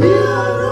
We are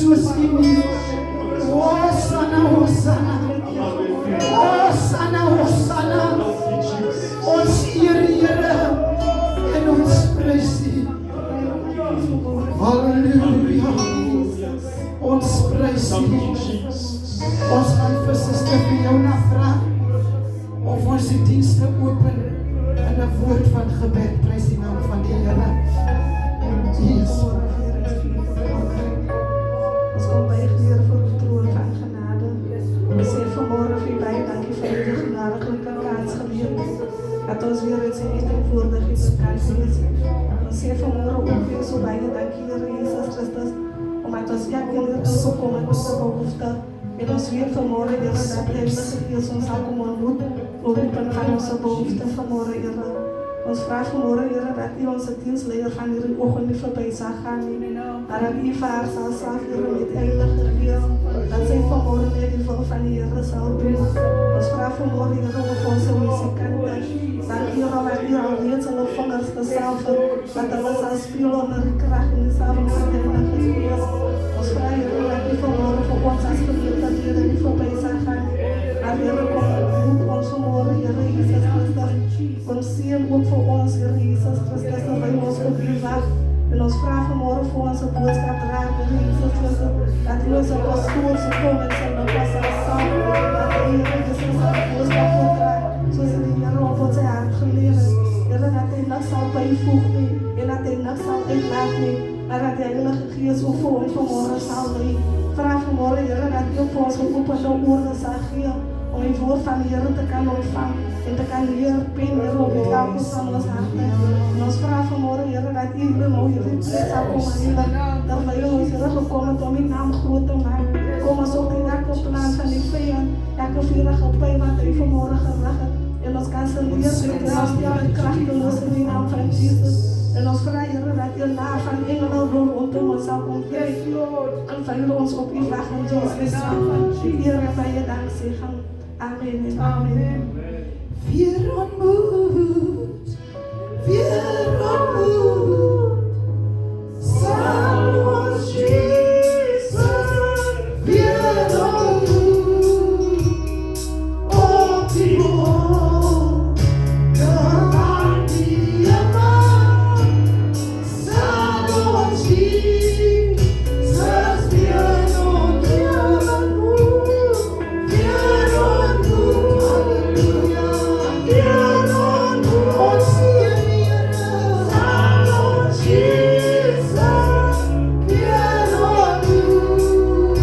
soos U nie. Hosanna, Hosanna. Hosanna, Hosanna. Ons eer U, Here, en ons prys U. Halleluja. Ons prys U. Ons gaan vir Suster Fiona vra of ons die dienste open in 'n woord van gebed. Prys die naam van die Here. Jesus. Ons kom by Here voor die troon van genade. Ons sê vanmôre vir baie dankie vir die genadige kans gegee dat ons weer in sy teenwoordigheid kan wees. Ons sê vanmôre ook weer so baie dankie Here Jesus Christus omdat ons elke keer gekom het met 'n behoefte. En ons weer vanmôre Here dat Heilige Gees ons sal kom ontmoet oor die punt van ons behoefte vanmôre Here. Ons vra vanmôre Here dat U ons diensleier van hierdie oggend nie verby sal gaan nie. Maar dat U vir haar sal saaf Here met Heilige Gees. Dat sy vanmôre net die wil van die Here sal doen. Ons vra vanmôre Here oor ons musikante. Dankie Here dat U al reeds hulle vingers gesalf het. Dat hulle sal speel onder die krag en die salwing van die Heilige Gees. Ons vra Here dat U vanmôre vir ons as gemeente dat Here nie verby sal gaan. Maar Here kom ons vanmôre Here Jesus Christus. Ons seën ook vir ons Here Jesus Christus dat hy ons op U wag. En ons vra vanmôre vir ons boodskap raak Here Jesus Christus dat U ons pastoor se kom en sy nou pas sal saam. Dat hy Here Jesus sal boodskap voordraag soos die Here op ons hart geleer het. Here dat hy niks sal byvoeg nie en dat hy niks sal uitlaat nie. Maar dat die Heilige Gees ook vir ons vanmôre sal lei. Vra vanmôre Here dat U vir ons geopende ore sal gee om die woord van die Here te kan ontvang en te kan leer pen Here op die kampus van ons harte. En ons vra vanmôre Here dat U nou hierdie plek sal kom aan dat wij ons Here gekom het om die naam groot te maak. Kom ons ook in elke plan van die vijand, elke vierige pijn wat hy vanmôre gerig het. En ons kan se leer met die krachteloos in die naam van Jesus. En ons vra Here dat U naam van engelen rondom ons sal omgee. En vir ons op U wag in Jesus naam. Here en baie dank zeggen. Amen en amen. Weer ontmoet, sal ons Jesus weer ontmoet, op die wolke van die hemel, sal ons Jesus weer ontmoet, halleluja, weer ontmoet, ons Here, sal ons Jesus weer ontmoet,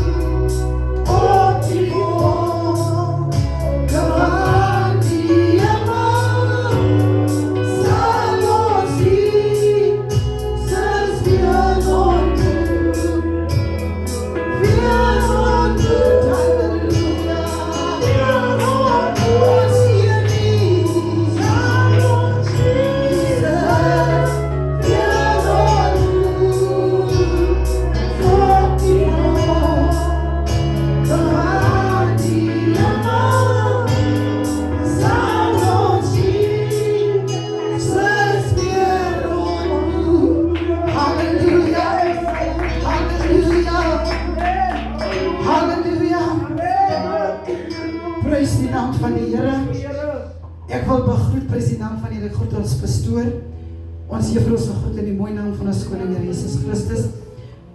op die wolke van die hemel, sal ons Jesus weer ontmoet, halleluja, weer ontmoet, ons Here, sal ons Jesus weer ontmoet, op die wolke van die hemel, sal ons Jesus weer ontmoet. Halleluja, halleluja, halleluja. Prys die naam van die Here. Ek wil begroet, prys die naam van die Here, ek groet ons pastoor, ons juffrou se goed in die mooi naam van ons koning Here Jesus Christus.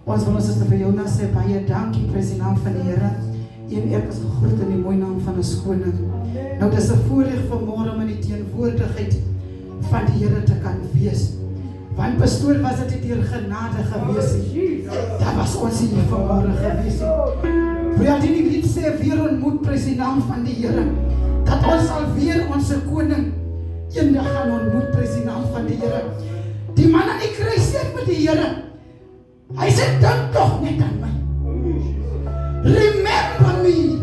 Ons wil ons Suster Fiona sê baie dankie, prys die naam van die Here. En ek is gegroet in die mooi naam van ons koning. Nou dis 'n voorreg vanmôre om in die teenwoordigheid van die Here te kan wees. Want pastoor was dit deur genade gewees het. Daar was ons hier vanmôre gewees het. Wil jy die lied sê weer ontmoet, prys die naam van die Here. Dat ons sal weer ons koning eendag gaan ontmoet, prys die naam van die Here. Die man aan die kruis sê met die Here. Hy sê dink tog net aan my. Remember me.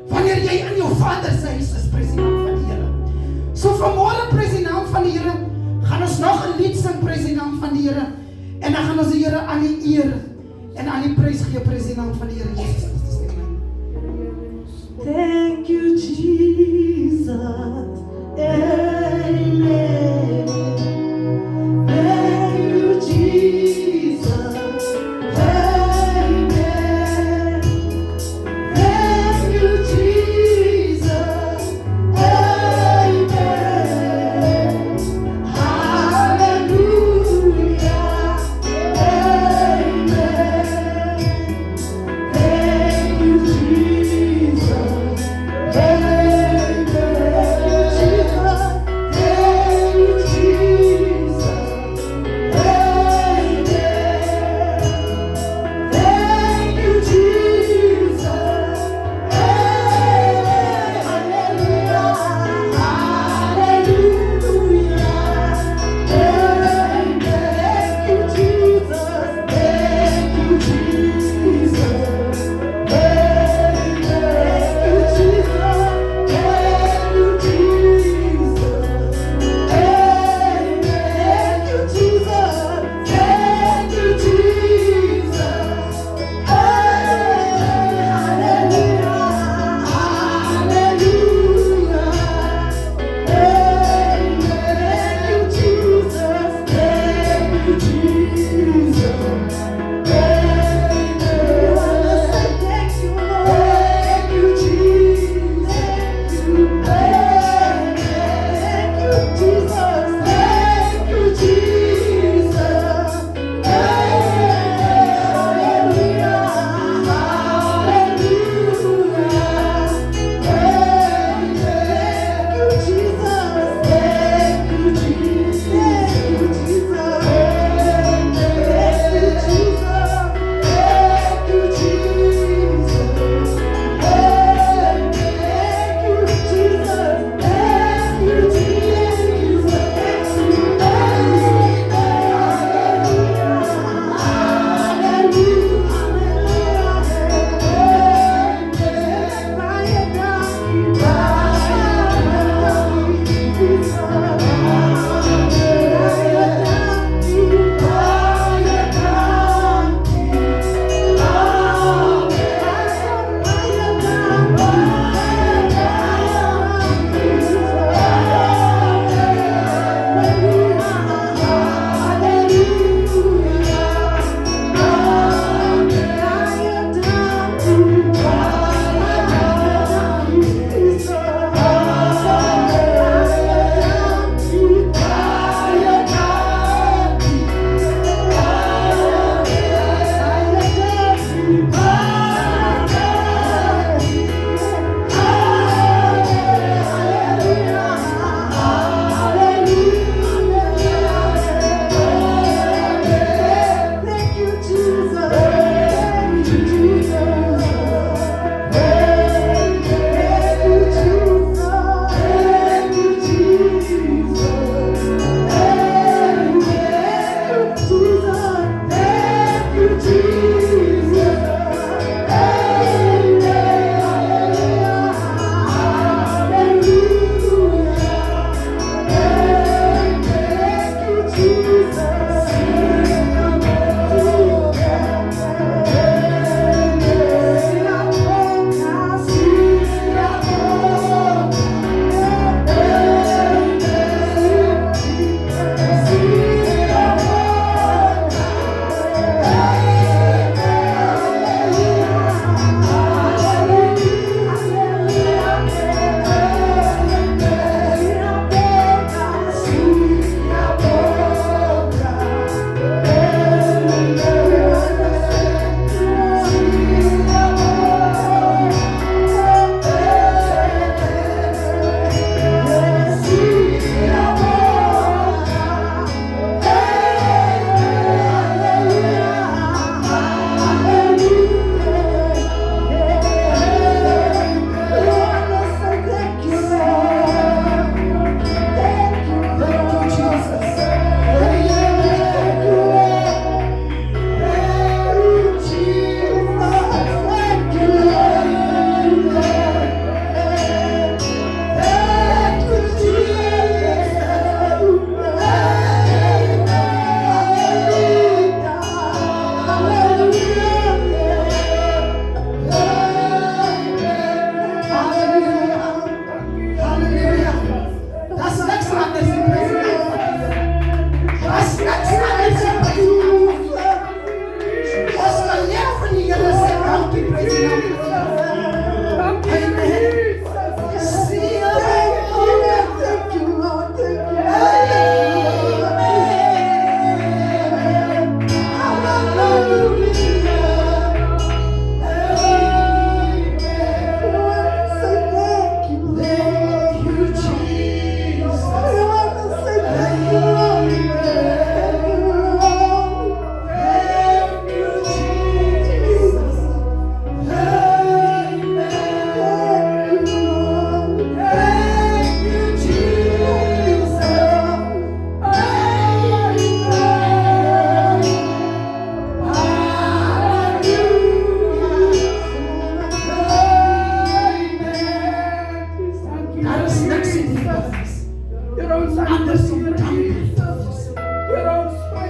Wanneer jy in jou Vader se huis is, prys die naam van die Here. So vanmôre prys die naam van die Here. Gaan ons nog 'n lied sing, prys die naam van die Here. En dan gaan ons die Here aan die eer en aan die prys gee, prys die naam van die Here Jesus Christus. Thank you, Jesus. Amen. Thank you, Jesus. Amen.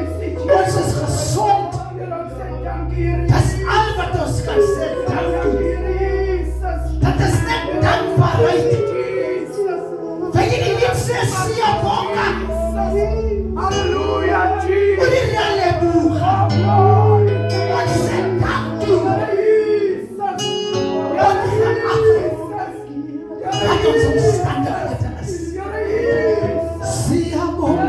Ons is gesond. Dis al wat ons kan sê. Dat is net dankbaarheid. Vir die liefste Siaboka. Hallelujah, Jesus. Oor die Ralebuga. Ons sê dank toe. Wat ons omstandighede is. Siaboka.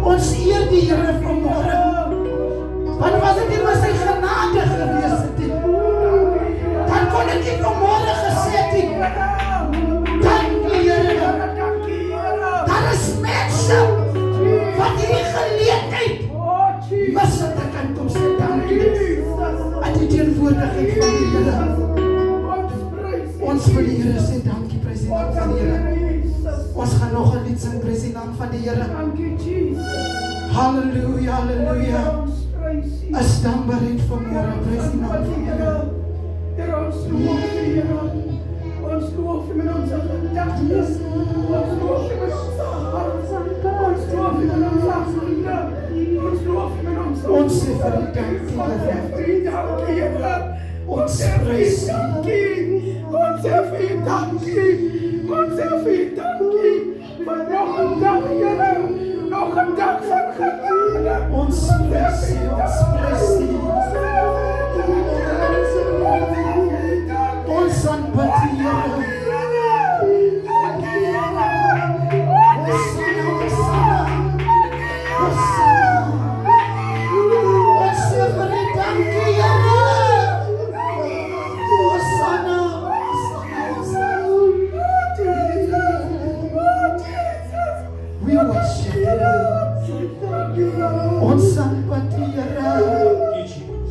Ons eer die Here vanmôre. Want was dit nie vir sy genade gewees het nie, dan kon ek nie vanmôre gesê het nie. Dank die Here. Daar is mense wat hierdie geleentheid mis het te kan kom sê dankie aan die teenwoordigheid van die Here. Ons wil die Here sê dankie, prys die naam van die Here. Ons gaan nog 'n lied sing, prys die naam van die Here. Halleluja, halleluja. Is dankbaarheid vanmôre, prys die naam van die Here. Ons loof met ons gedagtes. Ons loof met ons hart. Ons loof met ons hande. Ons loof met ons Ons sê vir u dankie, Here. Ons prys u. Ons sê vir u dankie. Ons sê vir u dankie. Vir nog 'n dag, Here. Nog 'n dag van genade. Ons prys u, ons prys u. Ons aanbid u, Here. Ons aanbid u, Here.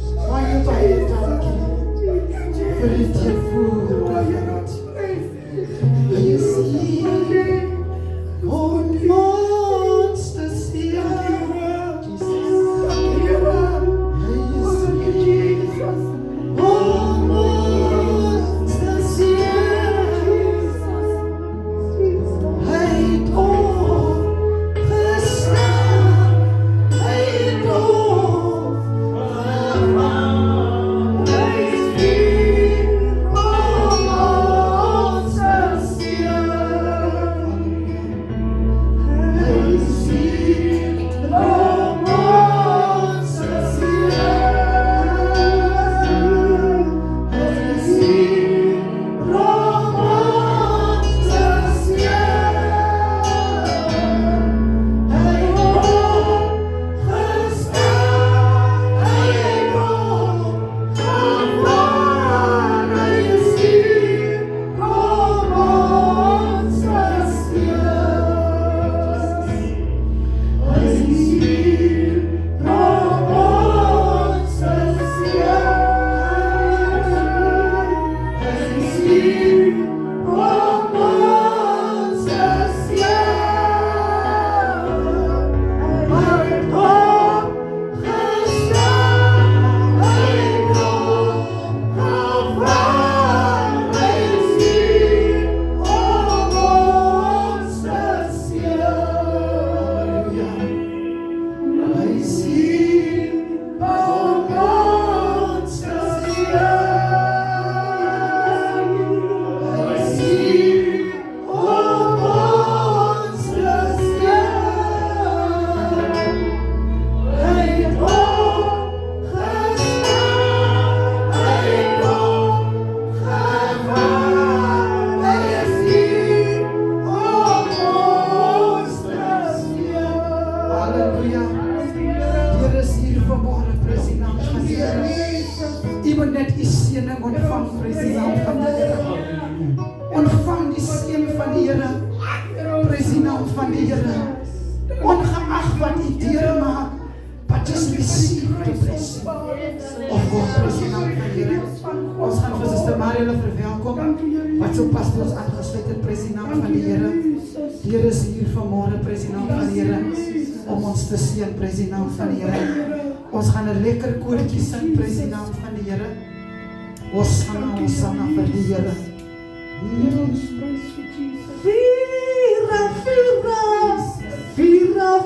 van die Here. Prys die naam van die Here. Ongeag wat die deure maak, but just receive the blessing of God. Prys die naam van die Here. Ons gaan vir Suster Marielle verwelkom, wat so pas vir ons aangesluit het. Prys die naam van die Here. Die Here is hier vanmorgen, prys die naam van die Here, om ons te seën, prys die naam van die Here. Ons gaan 'n lekker koortjie sing, prys die naam van die Here. Hosanna vir die Here. Vira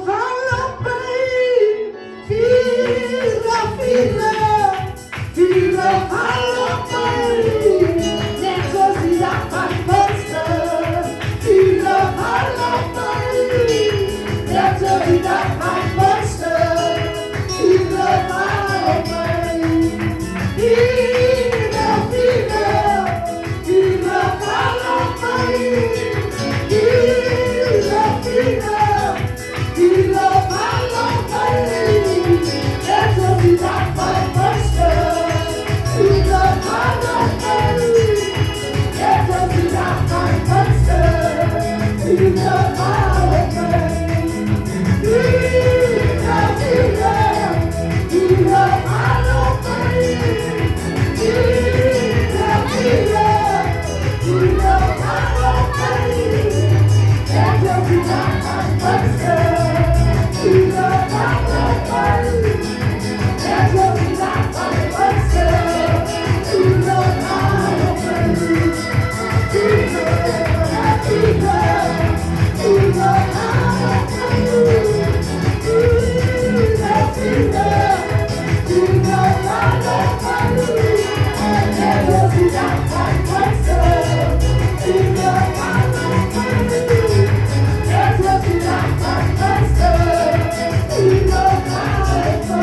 That's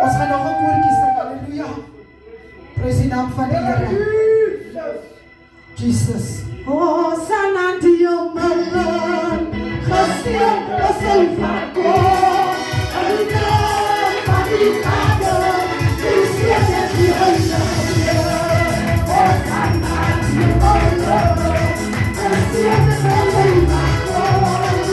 Ons gaan nog 'n koortjie sing. Halleluja. Prys die naam van die Here. Jesus. Hosanna Dio Malan. Geseën is sy vader. Halleluja. Halleluja. Jesus is die Heilige. Hosanna Dio Malan. Geseën is sy vader. Hosanna,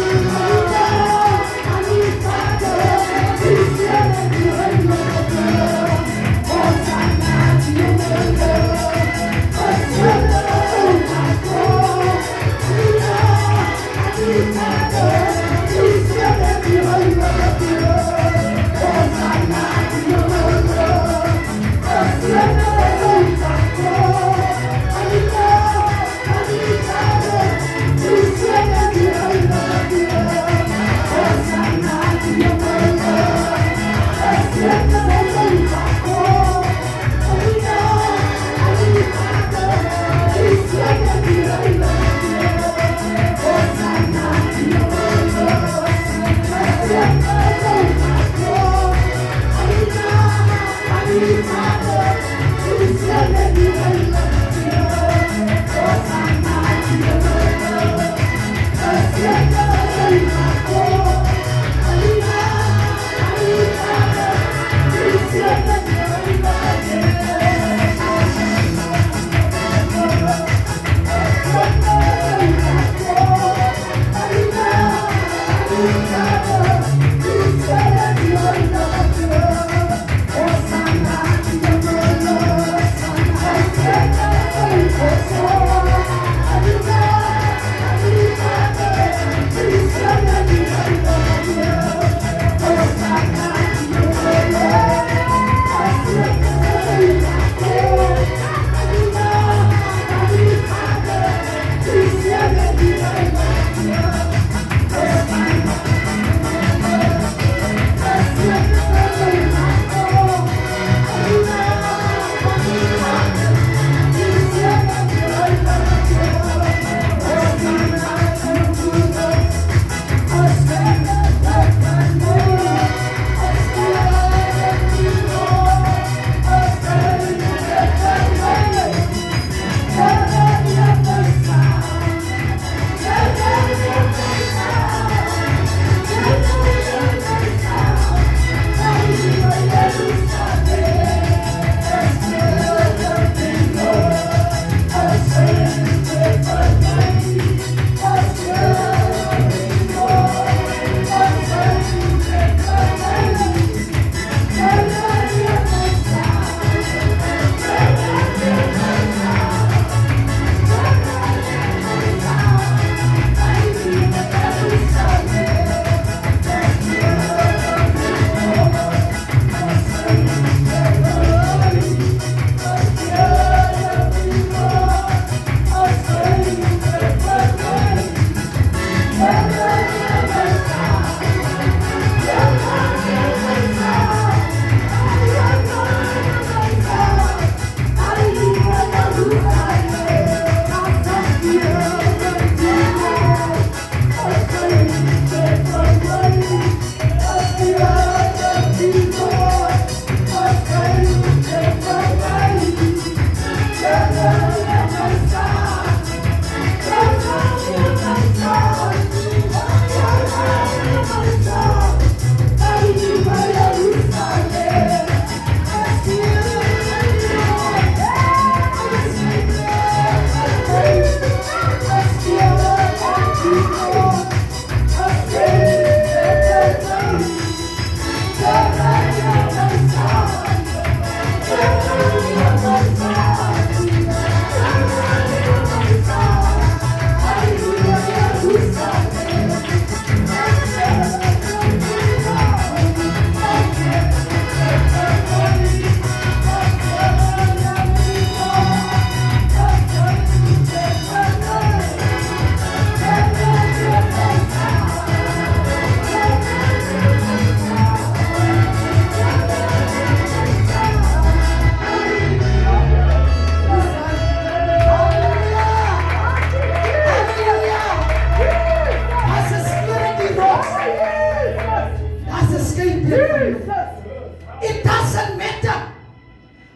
It doesn't matter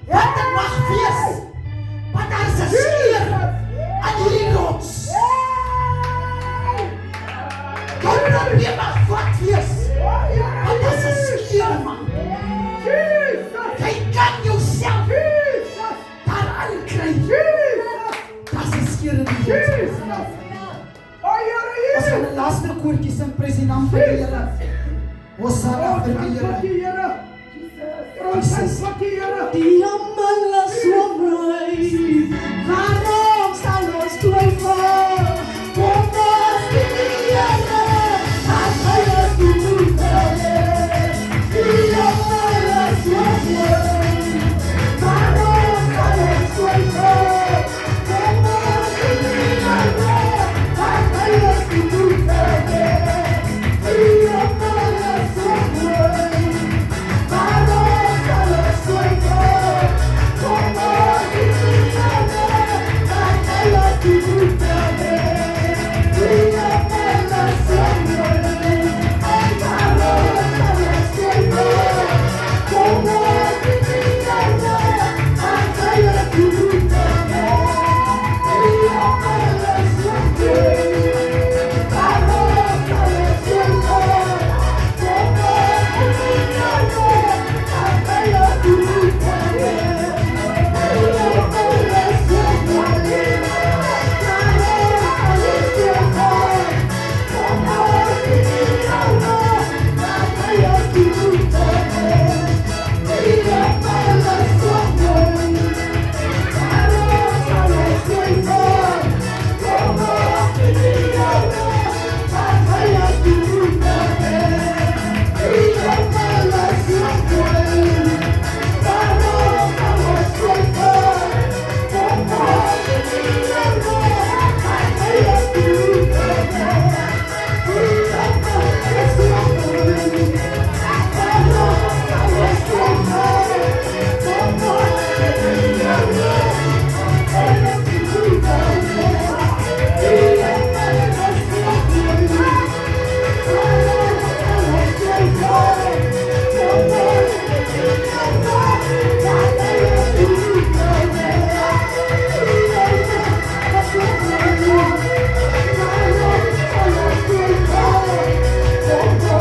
wat dit mag wees, want daar is 'n skeer aan hierdie rots. Jou probleem mag wat wees, want daar is 'n skeer, man. Jy kan jouself daar aankry. Daar is 'n skeer in die rots. Ons gaan 'n laaste koortjie sing, president van die Here. Hosanna vir die Here. Die hemel is so mooi, waarom sal ons twyfel? Kom ons die Here, as hy ons doen wil. Die hemel is so mooi, waarom sal ons twyfel? Kom ons die Here, as hy ons doen wil. Die hemel is so mooi, waarom sal ons twyfel? Kom ons die Here, as hy ons doen wil. Die hemel is so mooi, waarom sal ons twyfel? Kom ons die Here, as hy ons doen wil. Die hemel is so mooi, waarom sal ons twyfel? Kom ons die Here, as hy ons doen wil. Die hemel is so mooi, waarom sal ons twyfel? Kom ons die Here, as hy ons doen wil. Die hemel is so mooi, waarom sal ons twyfel? Kom ons die Here,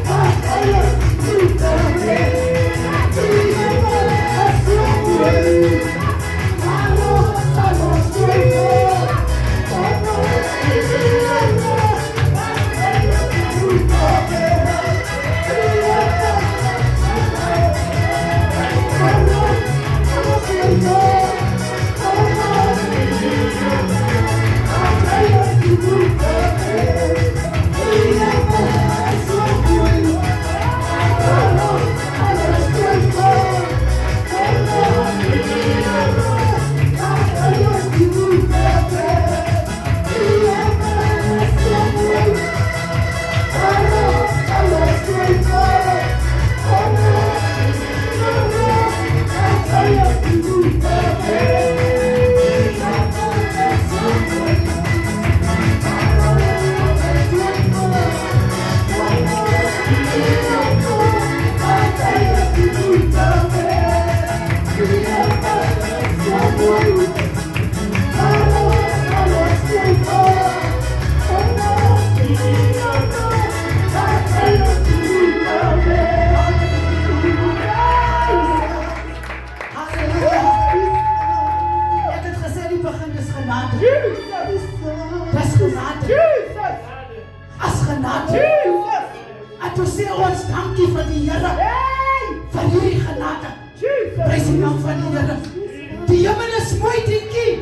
as hy ons doen wil. Die hemel is so mooi, waarom sal ons twyfel? Kom ons die Here, as hy ons doen wil. Die hemel is so mooi, waarom sal ons twyfel? Kom ons die Here, as hy ons doen wil. Die hemel is so mooi, waarom sal ons twyfel? Kom ons die Here, as hy ons doen wil. Die hemel is so mooi, waarom sal ons twyfel? Kom ons die Here, as hy ons doen wil. Die hemel is so mooi, waarom sal ons twyfel? Kom ons die Here, as hy ons doen wil. Die hemel Ek het gesê die begin is genade. Dis genade. As genade. En toe sê ons dankie vir die Here. Vir hierdie genade. Prys die naam van die Here. Die hemel is mooi, dinkie.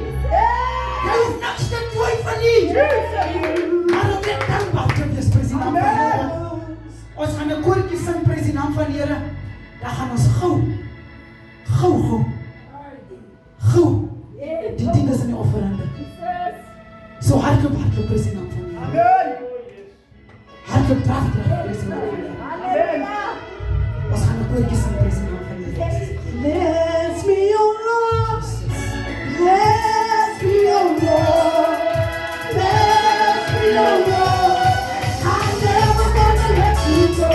Jy hoef niks te twyfel nie. Maar om net dankbaar te wees, prys die naam van die Here. Ons gaan 'n koortjie sing, prys die naam van die Here. Dan gaan ons gou die dinge in die offerande. So hardloop, prys die naam van die Here. Hardloop, draf, prys die naam van die Here. Ons gaan 'n koortjie sing, prys die naam van die Here. Bless me, O Lord. Bless me, O Lord. Bless me, O Lord. I'm never gonna let you go.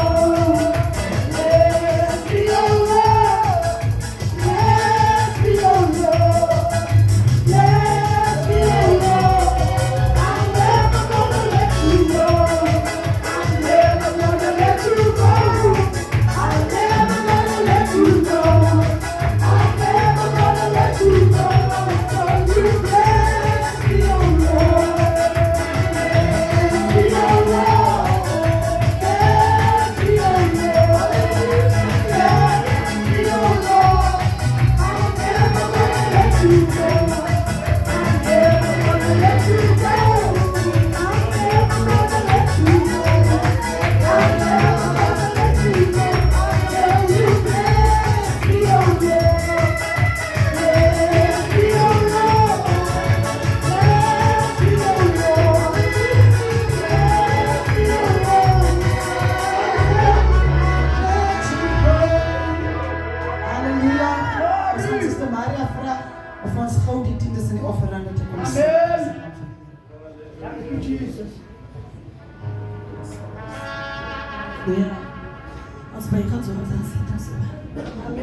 Ons buig ons hoofde en sit ons so.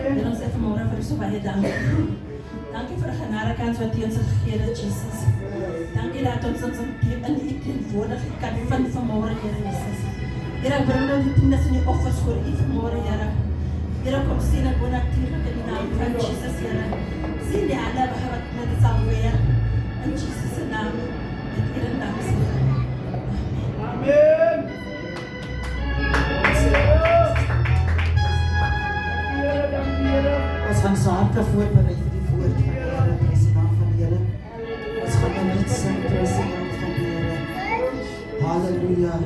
En ons sê vanmôre vir U so baie dankie. Dankie vir die genadekans wat U ons gegee het, Jesus. Dankie dat ons in U teenwoordigheid kan vind vanmôre, Here Jesus. Here, ek bring nou die tiendes en die offers voor U vanmôre, Here. Here, kom sien ek bonatuurlik in die naam van Jesus, Here. Sien die hande wat met dit sal weer. In Jesus' naam. Met eer en dank, Here. Amen. Ons gaan saamte voorberei vir die woord van die Here, prys die naam van die Here. Ons gaan nou net sing, prys die naam van die Here. Halleluja.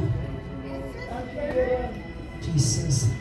Jesus.